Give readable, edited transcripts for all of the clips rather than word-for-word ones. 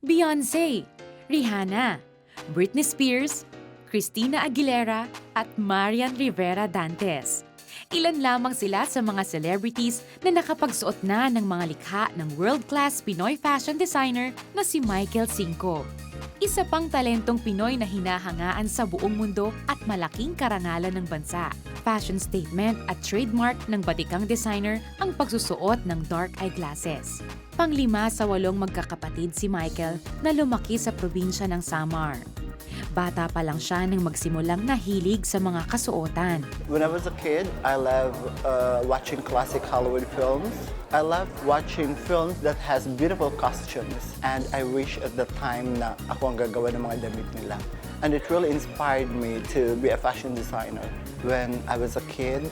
Beyoncé, Rihanna, Britney Spears, Christina Aguilera at Marian Rivera Dantes. Ilan lamang sila sa mga celebrities na nakapagsuot na ng mga likha ng world-class Pinoy fashion designer na si Michael Cinco. Isa pang talentong Pinoy na hinahangaan sa buong mundo at malaking karangalan ng bansa. Fashion statement at trademark ng batikang designer ang pagsusuot ng dark eyeglasses. Panglima sa 8 magkakapatid si Michael na lumaki sa probinsya ng Samar. Bata pa lang siya nang magsimulang nahilig sa mga kasuotan. When I was a kid, I love watching classic Hollywood films. I love watching films that has beautiful costumes. And I wish at the time na ako ang gagawa ng mga damit nila. And it really inspired me to be a fashion designer. When I was a kid,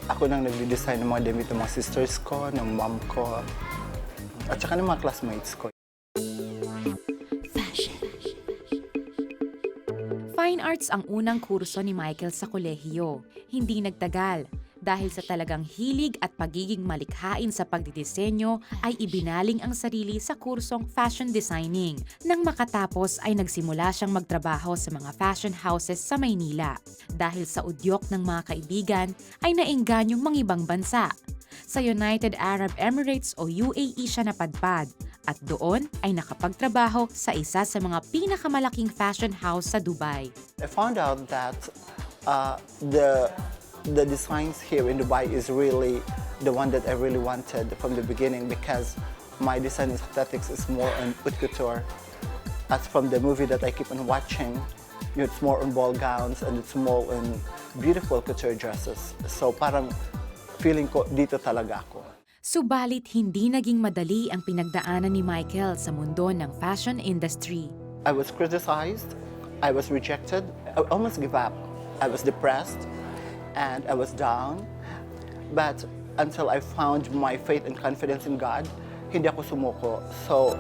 ako nang nagde-design ng mga damit ng mga sisters ko, ng mom ko, at saka ng mga classmates ko. Fine arts ang unang kurso ni Michael sa kolehiyo. Hindi nagtagal. Dahil sa talagang hilig at pagiging malikhain sa pagdidisenyo ay ibinaling ang sarili sa kursong fashion designing. Nang makatapos ay nagsimula siyang magtrabaho sa mga fashion houses sa Maynila. Dahil sa udyok ng mga kaibigan ay naingganyong mangibang bansa. Sa United Arab Emirates o UAE siya napadpad at doon ay nakapagtrabaho sa isa sa mga pinakamalaking fashion house sa Dubai. I found out that the designs here in Dubai is really the one that I really wanted from the beginning because my design aesthetics is more on haute couture. As from the movie that I keep on watching, it's more on ball gowns and it's more on beautiful couture dresses. So parang feeling ko dito talaga ako. Subalit hindi naging madali ang pinagdaanan ni Michael sa mundo ng fashion industry. I was criticized, I was rejected, I almost gave up. I was depressed and I was down. But until I found my faith and confidence in God, hindi ako sumuko. So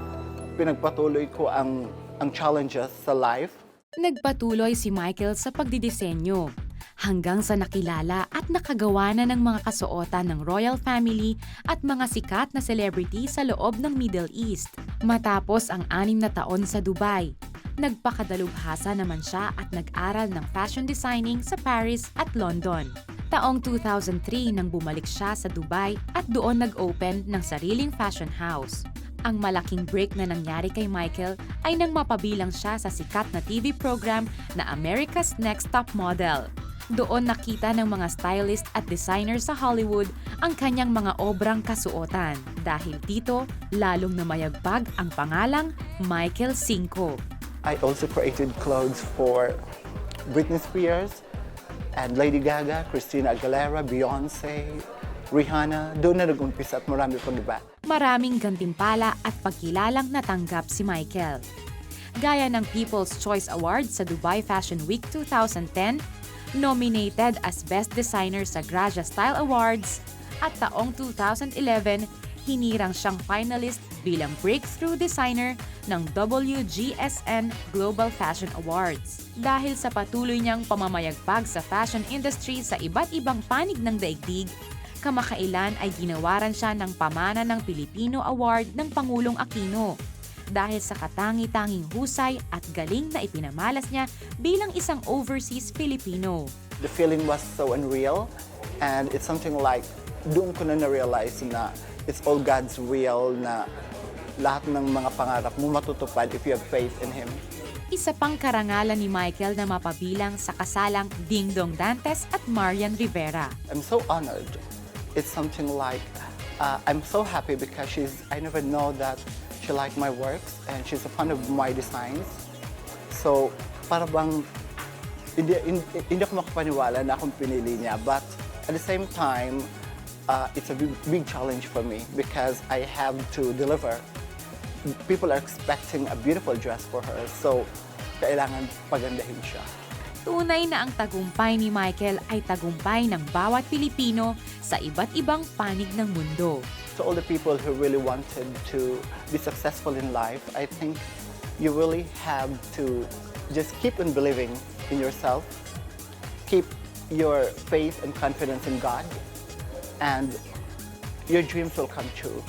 pinagpatuloy ko ang challenges sa life. Nagpatuloy si Michael sa pagdidisenyo hanggang sa nakilala at nakagawa na ng mga kasuotan ng royal family at mga sikat na celebrity sa loob ng Middle East. Matapos ang 6 na taon sa Dubai, nagpakadalubhasa naman siya at nag-aral ng fashion designing sa Paris at London. Taong 2003 nang bumalik siya sa Dubai at doon nag-open ng sariling fashion house. Ang malaking break na nangyari kay Michael ay nang mapabilang siya sa sikat na TV program na America's Next Top Model. Doon nakita ng mga stylist at designer sa Hollywood ang kanyang mga obrang kasuotan. Dahil dito, lalong namayagpag ang pangalang Michael Cinco. I also created clothes for Britney Spears and Lady Gaga, Christina Aguilera, Beyoncé, Rihanna. Doon na nag-umpisa at marami pang iba. Maraming gantimpala at pagkilalang natanggap si Michael. Gaya ng People's Choice Award sa Dubai Fashion Week 2010, nominated as Best Designer sa Graja Style Awards, at taong 2011, hinirang siyang finalist bilang Breakthrough Designer ng WGSN Global Fashion Awards. Dahil sa patuloy niyang pamamayagpag sa fashion industry sa iba't ibang panig ng daigdig, kamakailan ay ginawaran siya ng Pamana ng Pilipino Award ng Pangulong Aquino dahil sa katangi-tanging husay at galing na ipinamalas niya bilang isang overseas Filipino. The feeling was so unreal and it's something like doon ko na na-realize na it's all God's will na lahat ng mga pangarap mo matutupad if you have faith in Him. Isa pang karangalan ni Michael na mapabilang sa kasalang Ding Dong Dantes at Marian Rivera. I'm so honored. It's something like I'm so happy because I never know that she liked my works and she's a fan of my designs. So, para bang hindi ako makapaniwala na akong pinili niya. But at the same time, it's a big challenge for me because I have to deliver. People are expecting a beautiful dress for her. So, kailangan pagandahin siya. Tunay na ang tagumpay ni Michael ay tagumpay ng bawat Pilipino sa iba't ibang panig ng mundo. To all the people who really wanted to be successful in life, I think you really have to just keep on believing in yourself, keep your faith and confidence in God, and your dreams will come true.